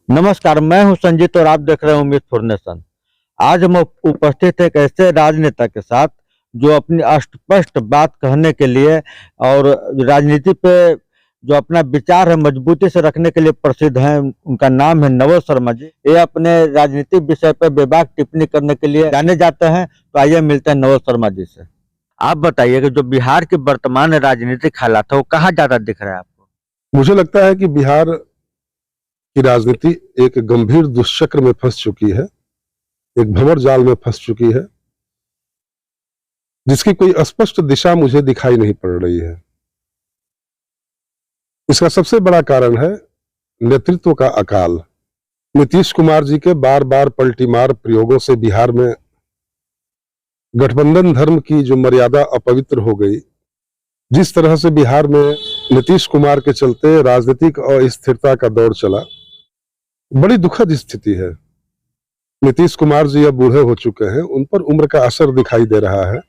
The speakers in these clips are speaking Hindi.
नमस्कार, मैं हूं संजीत और आप देख रहे हैं उम्मीद फॉर नेशन। आज हम उपस्थित एक ऐसे राजनेता के साथ जो अपनी स्पष्ट बात कहने के लिए और राजनीति पे जो अपना विचार है मजबूती से रखने के लिए प्रसिद्ध हैं। उनका नाम है नवल शर्मा जी। ये अपने राजनीतिक विषय पर बेबाक टिप्पणी करने के लिए जाने जाते हैं। तो आइए मिलते हैं नवल शर्मा जी से। आप बताइए कि जो बिहार की वर्तमान राजनीतिक हालात है वो कहाँ ज्यादा दिख रहा है आपको? मुझे लगता है कि बिहार की राजनीति एक गंभीर दुष्चक्र में फंस चुकी है, एक भंवर जाल में फंस चुकी है, जिसकी कोई स्पष्ट दिशा मुझे दिखाई नहीं पड़ रही है। इसका सबसे बड़ा कारण है नेतृत्व का अकाल। नीतीश कुमार जी के बार बार पलटीमार प्रयोगों से बिहार में गठबंधन धर्म की जो मर्यादा अपवित्र हो गई, जिस तरह से बिहार में नीतीश कुमार के चलते राजनीतिक अस्थिरता का दौर चला, बड़ी दुखद स्थिति है। नीतीश कुमार जी अब बूढ़े हो चुके हैं, उन पर उम्र का असर दिखाई दे रहा है।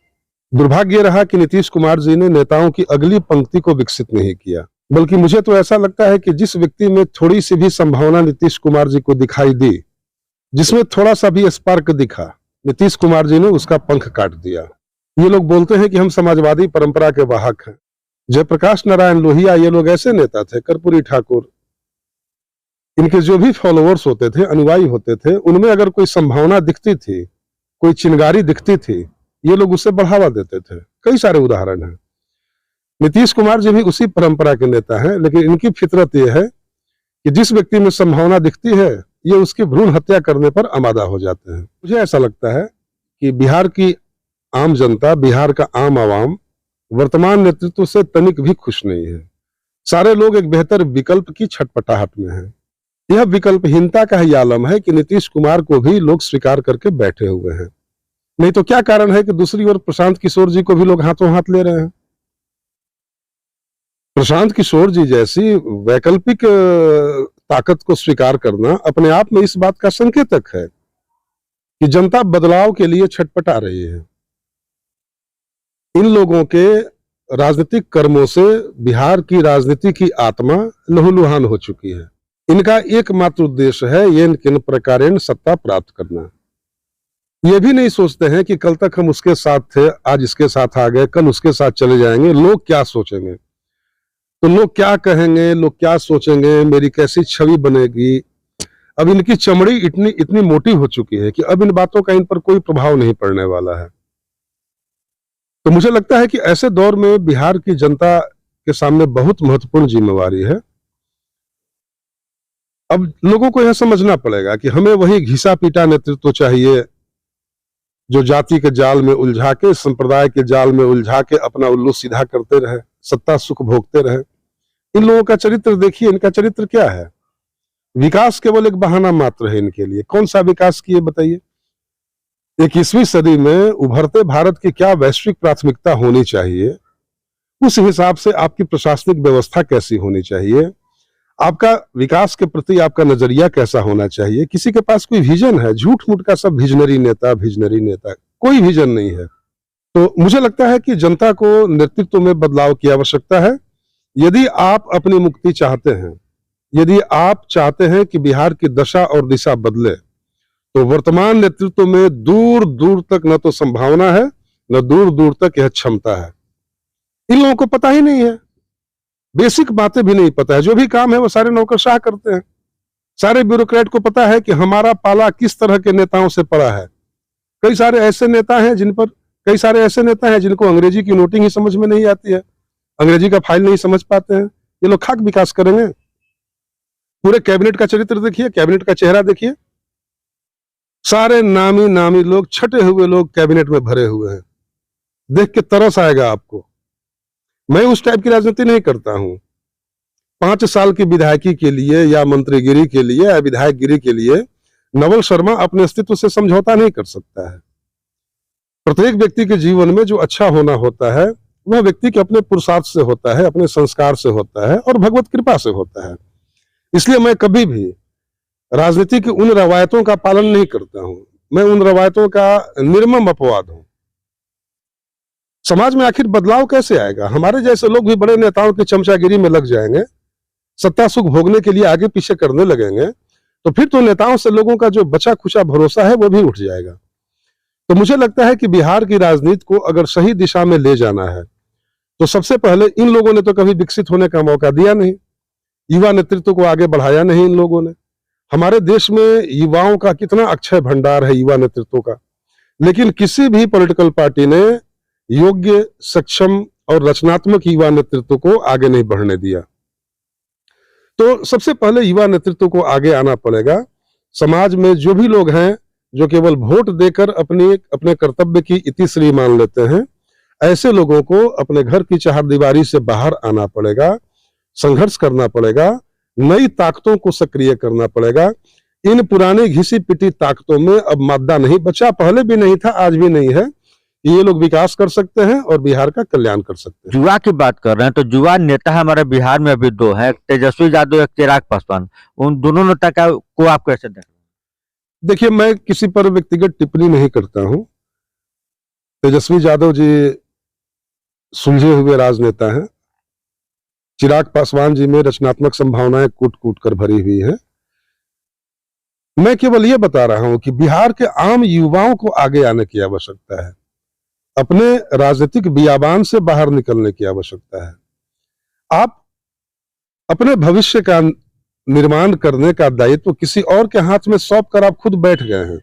दुर्भाग्य रहा कि नीतीश कुमार जी ने नेताओं की अगली पंक्ति को विकसित नहीं किया, बल्कि मुझे तो ऐसा लगता है कि जिस व्यक्ति में थोड़ी सी भी संभावना नीतीश कुमार जी को दिखाई दी, जिसमें थोड़ा सा भी स्पार्क दिखा, नीतीश कुमार जी ने उसका पंख काट दिया। ये लोग बोलते हैं कि हम समाजवादी परंपरा के वाहक हैं। जयप्रकाश नारायण लोहिया, ये लोग ऐसे नेता थे, कर्पूरी ठाकुर, इनके जो भी फॉलोअर्स होते थे, अनुयायी होते थे, उनमें अगर कोई संभावना दिखती थी, कोई चिंगारी दिखती थी, ये लोग उसे बढ़ावा देते थे। कई सारे उदाहरण हैं। नीतीश कुमार जी भी उसी परंपरा के नेता हैं, लेकिन इनकी फितरत यह है कि जिस व्यक्ति में संभावना दिखती है, ये उसकी भ्रूण हत्या करने पर आमादा हो जाते हैं। मुझे ऐसा लगता है कि बिहार की आम जनता, बिहार का आम आवाम वर्तमान नेतृत्व से तनिक भी खुश नहीं है। सारे लोग एक बेहतर विकल्प की छटपटाहट में हैं। यह विकल्पहीनता का ही आलम है कि नीतीश कुमार को भी लोग स्वीकार करके बैठे हुए हैं। नहीं तो क्या कारण है कि दूसरी ओर प्रशांत किशोर जी को भी लोग हाथों हाथ ले रहे हैं। प्रशांत किशोर जी जैसी वैकल्पिक ताकत को स्वीकार करना अपने आप में इस बात का संकेतक है कि जनता बदलाव के लिए छटपटा रही है। इन लोगों के राजनीतिक कर्मों से बिहार की राजनीति की आत्मा लहूलुहान हो चुकी है। इनका एकमात्र उद्देश्य है ये किन प्रकारेण सत्ता प्राप्त करना। ये भी नहीं सोचते हैं कि कल तक हम उसके साथ थे, आज इसके साथ आ गए, कल उसके साथ चले जाएंगे, लोग क्या सोचेंगे, तो लोग क्या कहेंगे, लोग क्या सोचेंगे, मेरी कैसी छवि बनेगी। अब इनकी चमड़ी इतनी मोटी हो चुकी है कि अब इन बातों का इन पर कोई प्रभाव नहीं पड़ने वाला है। तो मुझे लगता है कि ऐसे दौर में बिहार की जनता के सामने बहुत महत्वपूर्ण जिम्मेवारी है। अब लोगों को यह समझना पड़ेगा कि हमें वही घिसा पीटा नेतृत्व चाहिए जो जाति के जाल में उलझा के, संप्रदाय के जाल में उलझा के अपना उल्लू सीधा करते रहे, सत्ता सुख भोगते रहे। इन लोगों का चरित्र देखिए, इनका चरित्र क्या है। विकास केवल एक बहाना मात्र है इनके लिए। कौन सा विकास किए बताइए। 21वीं सदी में उभरते भारत की क्या वैश्विक प्राथमिकता होनी चाहिए, उस हिसाब से आपकी प्रशासनिक व्यवस्था कैसी होनी चाहिए, आपका विकास के प्रति आपका नजरिया कैसा होना चाहिए। किसी के पास कोई विजन है? झूठ मूठ का सब विजनरी नेता, कोई विजन नहीं है। तो मुझे लगता है कि जनता को नेतृत्व में बदलाव की आवश्यकता है। यदि आप अपनी मुक्ति चाहते हैं, यदि आप चाहते हैं कि बिहार की दशा और दिशा बदले, तो वर्तमान नेतृत्व में दूर दूर तक न तो संभावना है, न दूर दूर तक यह क्षमता है। इन लोगों को पता ही नहीं है, बेसिक बातें भी नहीं पता है। जो भी काम है वो सारे नौकरशाह करते हैं। सारे ब्यूरोक्रेट को पता है कि हमारा पाला किस तरह के नेताओं से पड़ा है। कई सारे ऐसे नेता हैं जिनको अंग्रेजी की नोटिंग ही समझ में नहीं आती है, अंग्रेजी का फाइल नहीं समझ पाते हैं। ये लोग खाक विकास करेंगे। पूरे कैबिनेट का चरित्र देखिए, कैबिनेट का चेहरा देखिए, सारे नामी लोग, छटे हुए लोग कैबिनेट में भरे हुए हैं। देख के तरस आएगा आपको। मैं उस टाइप की राजनीति नहीं करता हूं। 5 साल की विधायकी के लिए या मंत्रीगिरी के लिए या विधायकगिरी के लिए नवल शर्मा अपने अस्तित्व से समझौता नहीं कर सकता है। प्रत्येक व्यक्ति के जीवन में जो अच्छा होना होता है वह व्यक्ति के अपने पुरुषार्थ से होता है, अपने संस्कार से होता है और भगवत कृपा से होता है। इसलिए मैं कभी भी राजनीति की उन रवायतों का पालन नहीं करता हूं। मैं उन रवायतों का निर्मम अपवाद हूं। समाज में आखिर बदलाव कैसे आएगा? हमारे जैसे लोग भी बड़े नेताओं की चमचागिरी में लग जाएंगे, सत्ता सुख भोगने के लिए आगे पीछे करने लगेंगे, तो फिर तो नेताओं से लोगों का जो बचा खुचा भरोसा है वो भी उठ जाएगा। तो मुझे लगता है कि बिहार की राजनीति को अगर सही दिशा में ले जाना है तो सबसे पहले इन लोगों ने तो कभी विकसित होने का मौका दिया नहीं, युवा नेतृत्व को आगे बढ़ाया नहीं इन लोगों ने। हमारे देश में युवाओं का कितना अक्षय भंडार है युवा नेतृत्व का, लेकिन किसी भी पॉलिटिकल पार्टी ने योग्य, सक्षम और रचनात्मक युवा नेतृत्व को आगे नहीं बढ़ने दिया। तो सबसे पहले युवा नेतृत्व को आगे आना पड़ेगा। समाज में जो भी लोग हैं जो केवल वोट देकर अपने कर्तव्य की इतिश्री मान लेते हैं, ऐसे लोगों को अपने घर की चारदीवारी से बाहर आना पड़ेगा, संघर्ष करना पड़ेगा, नई ताकतों को सक्रिय करना पड़ेगा। इन पुरानी घिसी पिटी ताकतों में अब मादा नहीं बचा, पहले भी नहीं था, आज भी नहीं है। ये लोग विकास कर सकते हैं और बिहार का कल्याण कर सकते हैं। युवा की बात कर रहे हैं तो युवा नेता हमारे बिहार में अभी दो हैं, तेजस्वी यादव, एक चिराग पासवान। उन दोनों नेता को आप कैसे देख रहे हैं? देखिए, मैं किसी पर व्यक्तिगत टिप्पणी नहीं करता हूं। तेजस्वी यादव जी सुलझे हुए राजनेता हैं, चिराग पासवान जी में रचनात्मक संभावनाएं कूट कूट कर भरी हुई है। मैं केवल ये बता रहा हूं कि बिहार के आम युवाओं को आगे आने की आवश्यकता है, अपने राजनीतिक बियाबान से बाहर निकलने की आवश्यकता है। आप अपने भविष्य का निर्माण करने का दायित्व किसी और के हाथ में सौंप कर आप खुद बैठ गए हैं।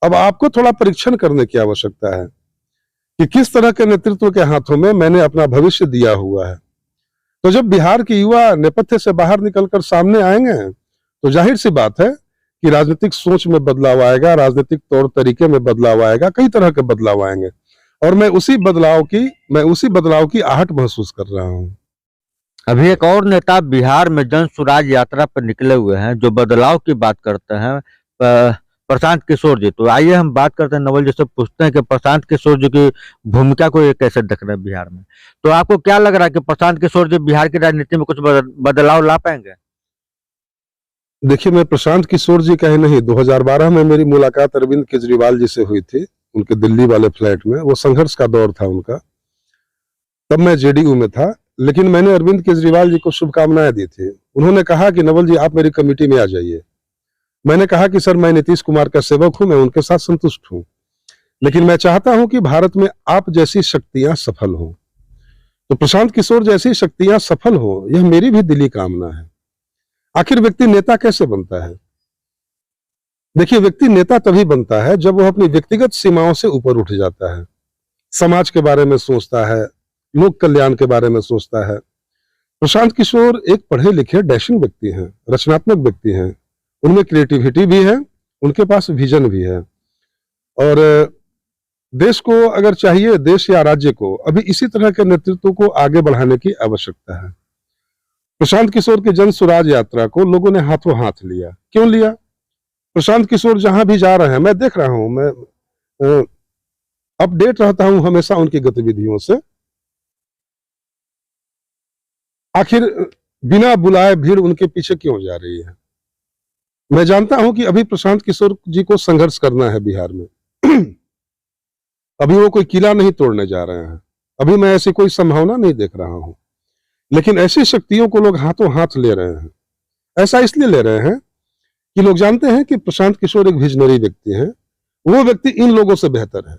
अब आपको थोड़ा परीक्षण करने की आवश्यकता है कि किस तरह के नेतृत्व के हाथों में मैंने अपना भविष्य दिया हुआ है। तो जब बिहार के युवा नेपथ्य से बाहर निकलकर सामने आएंगे तो जाहिर सी बात है कि राजनीतिक सोच में बदलाव आएगा, राजनीतिक तौर तरीके में बदलाव आएगा, कई तरह के बदलाव आएंगे। और मैं उसी बदलाव की आहट महसूस कर रहा हूं। अभी एक और नेता बिहार में जन स्वराज यात्रा पर निकले हुए हैं जो बदलाव की बात करते हैं, प्रशांत किशोर जी। तो आइए हम बात करते हैं, नवल जी से पूछते हैं कि प्रशांत किशोर जी की भूमिका को ये कैसे देख रहे हैं बिहार में। तो आपको क्या लग रहा है कि प्रशांत किशोर जी बिहार की राजनीति में कुछ बदलाव ला पाएंगे? देखिए, मैं प्रशांत किशोर जी का ही नहीं, 2012 में मेरी मुलाकात अरविंद केजरीवाल जी से हुई थी, उनके दिल्ली वाले फ्लैट में। वो संघर्ष का दौर था उनका, तब मैं जेडीयू में था, लेकिन मैंने अरविंद केजरीवाल जी को शुभकामनाएं दी थी। उन्होंने कहा कि नवल जी, आप मेरी कमेटी में आ जाइए। मैंने कहा कि सर, मैं नीतीश कुमार का सेवक हूं, मैं उनके साथ संतुष्ट हूं, लेकिन मैं चाहता हूं कि भारत में आप जैसी शक्तियां सफल हों, तो प्रशांत किशोर जैसी शक्तियां सफल हों, यह मेरी भी दिली कामना है। आखिर व्यक्ति नेता कैसे बनता है? देखिए, व्यक्ति नेता तभी बनता है जब वह अपनी व्यक्तिगत सीमाओं से ऊपर उठ जाता है, समाज के बारे में सोचता है, लोक कल्याण के बारे में सोचता है। प्रशांत किशोर एक पढ़े लिखे डैशिंग व्यक्ति हैं, रचनात्मक व्यक्ति हैं, उनमें क्रिएटिविटी भी है, उनके पास विजन भी है। और देश को अगर चाहिए, देश या राज्य को अभी इसी तरह के नेतृत्व को आगे बढ़ाने की आवश्यकता है। प्रशांत किशोर की जन स्वराज यात्रा को लोगों ने हाथों हाथ लिया। क्यों लिया? प्रशांत किशोर जहां भी जा रहे हैं, मैं देख रहा हूं, मैं अपडेट रहता हूं हमेशा उनकी गतिविधियों से। आखिर बिना बुलाए भीड़ उनके पीछे क्यों जा रही है? मैं जानता हूं कि अभी प्रशांत किशोर जी को संघर्ष करना है बिहार में। अभी वो कोई किला नहीं तोड़ने जा रहे हैं, अभी मैं ऐसी कोई संभावना नहीं देख रहा हूं, लेकिन ऐसी शक्तियों को लोग हाथों हाथ ले रहे हैं। ऐसा इसलिए ले रहे हैं कि लोग जानते हैं कि प्रशांत किशोर एक विजनरी व्यक्ति है। वो व्यक्ति इन लोगों से बेहतर है।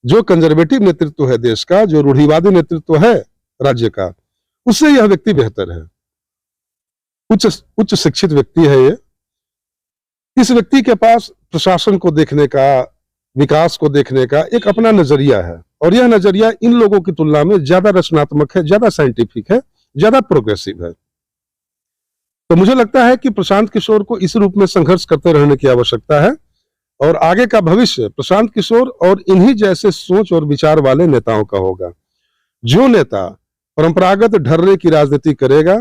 जो कंजर्वेटिव नेतृत्व है देश का, जो रूढ़िवादी नेतृत्व है राज्य का, उससे यह व्यक्ति बेहतर है। उच्च शिक्षित व्यक्ति है ये। इस व्यक्ति के पास प्रशासन को देखने का, विकास को देखने का एक अपना नजरिया है, और यह नजरिया इन लोगों की तुलना में ज्यादा रचनात्मक है, ज्यादा साइंटिफिक है, ज्यादा प्रोग्रेसिव है। तो मुझे लगता है कि प्रशांत किशोर को इस रूप में संघर्ष करते रहने की आवश्यकता है, और आगे का भविष्य प्रशांत किशोर और इन्हीं जैसे सोच और विचार वाले नेताओं का होगा। जो नेता परंपरागत ढर्रे की राजनीति करेगा,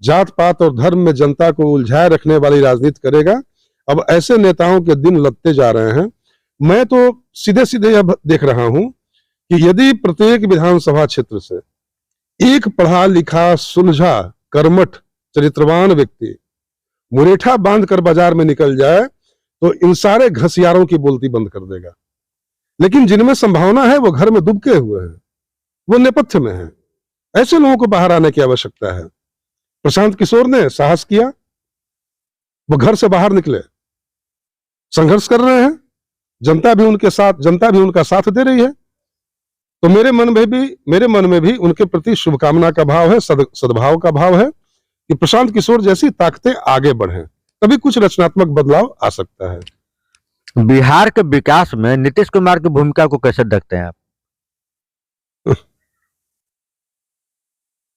जात पात और धर्म में जनता को उलझाए रखने वाली राजनीति करेगा, अब ऐसे नेताओं के दिन लगते जा रहे हैं। मैं तो सीधे सीधे यह देख रहा हूं कि यदि प्रत्येक विधानसभा क्षेत्र से एक पढ़ा लिखा, सुलझा, कर्मठ, चरित्रवान व्यक्ति मुरेठा बांध कर बाजार में निकल जाए तो इन सारे घसियारों की बोलती बंद कर देगा। लेकिन जिनमें संभावना है वो घर में दुबके हुए हैं, वो नेपथ्य में है। ऐसे लोगों को बाहर आने की आवश्यकता है। प्रशांत किशोर ने साहस किया, वो घर से बाहर निकले, संघर्ष कर रहे हैं, जनता भी उनका साथ दे रही है। तो मेरे मन में भी उनके प्रति शुभकामना का भाव है, सद्भाव का भाव है कि प्रशांत किशोर जैसी ताकतें आगे बढ़ें, तभी कुछ रचनात्मक बदलाव आ सकता है। बिहार के विकास में नीतीश कुमार की भूमिका को कैसे देखते हैं आप?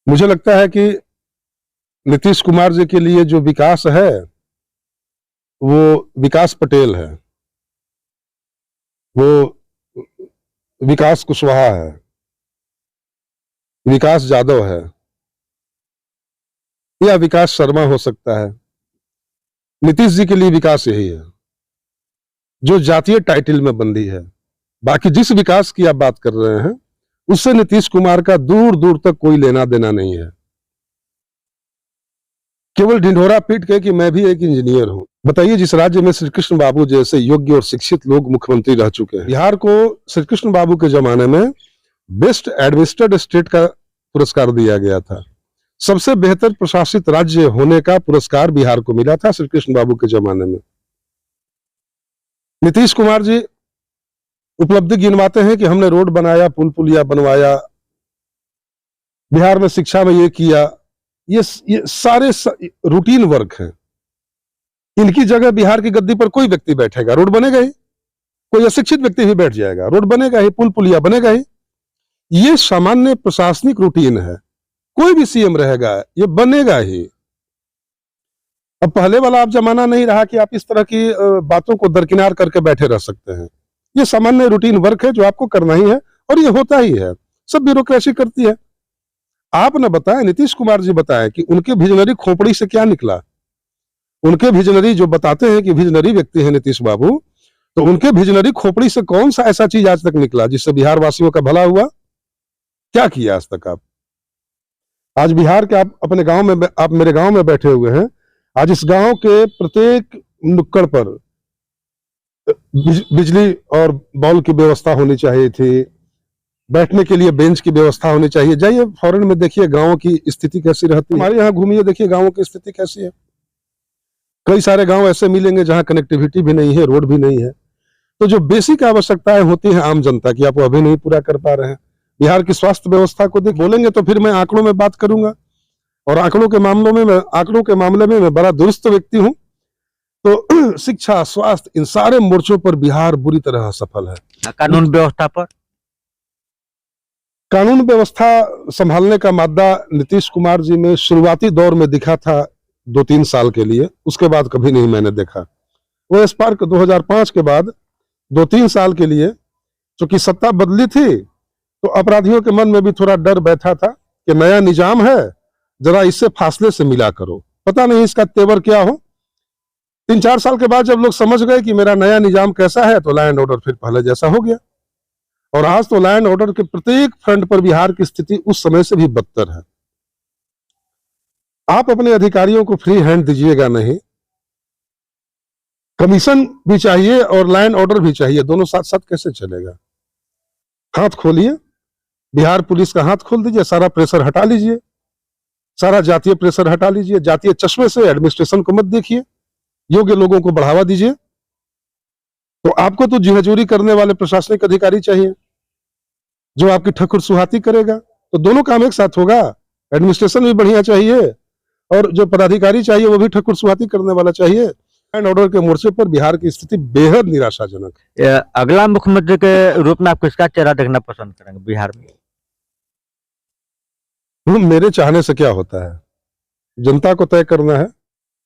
मुझे लगता है कि नीतीश कुमार जी के लिए जो विकास है वो विकास पटेल है, वो विकास कुशवाहा है, विकास यादव है, या विकास शर्मा हो सकता है। नीतीश जी के लिए विकास यही है जो जातीय टाइटल में बंधी है। बाकी जिस विकास की आप बात कर रहे हैं उससे नीतीश कुमार का दूर दूर तक कोई लेना देना नहीं है। केवल ढिंढोरा पीट के कि मैं भी एक इंजीनियर हूं। बताइए, जिस राज्य में श्री कृष्ण बाबू जैसे योग्य और शिक्षित लोग मुख्यमंत्री रह चुके हैं, बिहार को श्री कृष्ण बाबू के जमाने में बेस्ट एडमिनिस्ट्रेटेड स्टेट का पुरस्कार दिया गया था। सबसे बेहतर प्रशासित राज्य होने का पुरस्कार बिहार को मिला था श्री कृष्ण बाबू के जमाने में। नीतीश कुमार जी उपलब्धि गिनवाते हैं कि हमने रोड बनाया, पुल पुलिया बनवाया, बिहार में शिक्षा में ये किया। ये सारे रूटीन वर्क हैं। इनकी जगह बिहार की गद्दी पर कोई व्यक्ति बैठेगा, रोड बनेगा ही। कोई अशिक्षित व्यक्ति भी बैठ जाएगा, रोड बनेगा ही, पुल पुलिया बनेगा ही। ये सामान्य प्रशासनिक रूटीन है। कोई भी सीएम रहेगा, ये बनेगा ही। अब पहले वाला आप जमाना नहीं रहा कि आप इस तरह की बातों को दरकिनार करके बैठे रह सकते हैं। ये सामान्य रूटीन वर्क है जो आपको करना ही है और ये होता ही है। सब ब्यूरोक्रेसी करती है। आप न बताएं, नीतीश कुमार जी बताएं कि उनके विजनरी खोपड़ी से क्या निकला। उनके विजनरी जो बताते हैं कि विजनरी व्यक्ति है नीतीश बाबू, तो उनके विजनरी खोपड़ी से कौन सा ऐसा चीज आज तक निकला जिससे बिहार वासियों का भला हुआ? क्या किया आज तक आप? आज बिहार के आप अपने गांव में, आप मेरे गांव में बैठे हुए हैं। आज इस गांव के प्रत्येक नुक्कड़ पर बिजली और बॉल की व्यवस्था होनी चाहिए थी, बैठने के लिए बेंच की व्यवस्था होनी चाहिए। जाइए फॉरेन में देखिए गांवों की स्थिति कैसी रहती है, हमारे यहाँ घूमिए देखिए गांवों की स्थिति कैसी है। कई सारे गांव ऐसे मिलेंगे जहां कनेक्टिविटी भी नहीं है, रोड भी नहीं है। तो जो बेसिक आवश्यकताएं होती हैं आम जनता की, आप वो अभी नहीं पूरा कर पा रहे हैं। बिहार की स्वास्थ्य व्यवस्था को देख बोलेंगे तो फिर मैं आंकड़ों में बात करूंगा, और आंकड़ों के मामले में मैं बड़ा दुरुस्त व्यक्ति हूं। तो शिक्षा, स्वास्थ्य, इन सारे मोर्चों पर बिहार बुरी तरह असफल है। कानून व्यवस्था पर, कानून व्यवस्था संभालने का मादा नीतीश कुमार जी में शुरुआती दौर में दिखा था 2-3 साल के लिए, उसके बाद कभी नहीं मैंने देखा। वो स्पार्क 2005 के बाद 2-3 साल के लिए चूंकि सत्ता बदली थी तो अपराधियों के मन में भी थोड़ा डर बैठा था कि नया निजाम है, जरा इससे फासले से मिला करो, पता नहीं इसका तेवर क्या हो। 3-4 साल के बाद जब लोग समझ गए कि मेरा नया निजाम कैसा है, तो लॉ एंड ऑर्डर फिर पहले जैसा हो गया। और आज तो लॉ एंड ऑर्डर के प्रत्येक फ्रंट पर बिहार की स्थिति उस समय से भी बदतर है। आप अपने अधिकारियों को फ्री हैंड दीजिएगा नहीं, कमीशन भी चाहिए और लॉ एंड ऑर्डर भी चाहिए, दोनों साथ साथ कैसे चलेगा? हाथ खोलिए, बिहार पुलिस का हाथ खोल दीजिए, सारा प्रेशर हटा लीजिए, सारा जातीय प्रेशर हटा लीजिए। जातीय चश्मे से एडमिनिस्ट्रेशन को मत देखिए, योग्य लोगों को बढ़ावा दीजिए। तो आपको तो जी हजूरी करने वाले प्रशासनिक अधिकारी चाहिए जो आपकी ठकुर सुहाती करेगा, तो दोनों काम एक साथ होगा। एडमिनिस्ट्रेशन भी बढ़िया चाहिए और जो पदाधिकारी चाहिए वो भी ठकुर सुहाती करने वाला चाहिए। एंड ऑर्डर के मोर्चे पर बिहार की स्थिति बेहद निराशाजनक है। अगला मुख्यमंत्री के रूप में आप किसका चेहरा देखना पसंद करेंगे बिहार में? मेरे चाहने से क्या होता है, जनता को तय करना है।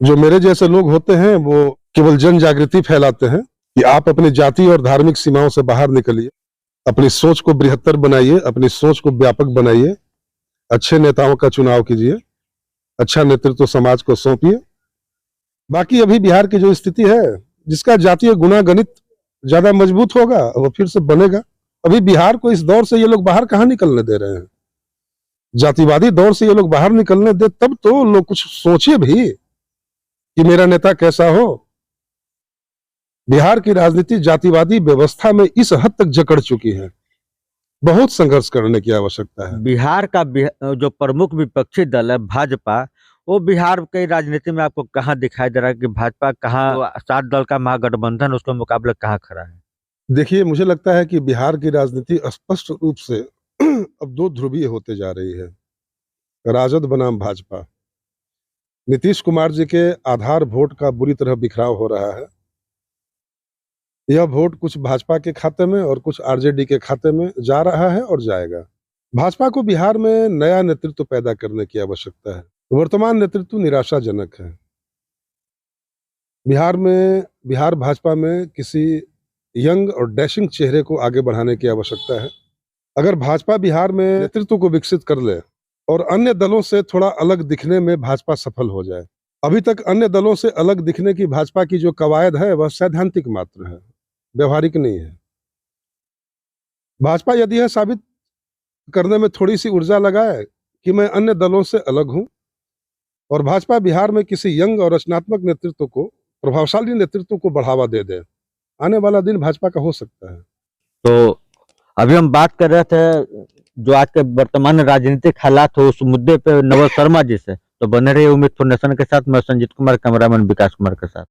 जो मेरे जैसे लोग होते हैं वो केवल जन जागृति फैलाते हैं कि आप अपनी जाति और धार्मिक सीमाओं से बाहर निकलिए, अपनी सोच को बृहत्तर बनाइए, अपनी सोच को व्यापक बनाइए, अच्छे नेताओं का चुनाव कीजिए, अच्छा नेतृत्व समाज को सौंपिए। बाकी अभी बिहार की जो स्थिति है, जिसका जातीय गुणागणित ज्यादा मजबूत होगा वो फिर से बनेगा। अभी बिहार को इस दौर से ये लोग बाहर कहां निकलने दे रहे हैं? जातिवादी दौर से ये लोग बाहर निकलने दे तब तो लोग कुछ सोचे भी कि मेरा नेता कैसा हो। बिहार की राजनीति जातिवादी व्यवस्था में इस हद तक जकड़ चुकी है, बहुत संघर्ष करने की आवश्यकता है। बिहार का जो प्रमुख विपक्षी दल है भाजपा, वो बिहार के राजनीति में आपको कहाँ दिखाई दे रहा है कि भाजपा कहाँ 7 दल का महागठबंधन उसके मुकाबले कहाँ खड़ा है? देखिए, मुझे लगता है कि बिहार की राजनीति स्पष्ट रूप से अब दो ध्रुवीय होते जा रही है, राजद बनाम भाजपा। नीतीश कुमार जी के आधार वोट का बुरी तरह बिखराव हो रहा है। यह वोट कुछ भाजपा के खाते में और कुछ आरजेडी के खाते में जा रहा है और जाएगा। भाजपा को बिहार में नया नेतृत्व पैदा करने की आवश्यकता है। वर्तमान नेतृत्व निराशाजनक है। बिहार भाजपा में किसी यंग और डैशिंग चेहरे को आगे बढ़ाने की आवश्यकता है। अगर भाजपा बिहार में नेतृत्व को विकसित कर ले और अन्य दलों से थोड़ा अलग दिखने में भाजपा सफल हो जाए। अभी तक अन्य दलों से अलग दिखने की भाजपा की जो कवायद है वह सैद्धांतिक मात्र है, व्यवहारिक नहीं है। भाजपा यदि यह साबित करने में थोड़ी सी ऊर्जा लगाए कि मैं अन्य दलों से अलग हूं और भाजपा बिहार में किसी यंग और रचनात्मक नेतृत्व को, प्रभावशाली नेतृत्व को बढ़ावा दे, आने वाला दिन भाजपा का हो सकता है। तो अभी हम बात कर रहे थे जो आज के वर्तमान राजनीतिक हालात हो उस मुद्दे पे नवल शर्मा जी से। तो बने रहिए उम्मीद फाउंडेशन के साथ। मैं संजीत कुमार, कैमरामैन विकास कुमार के साथ।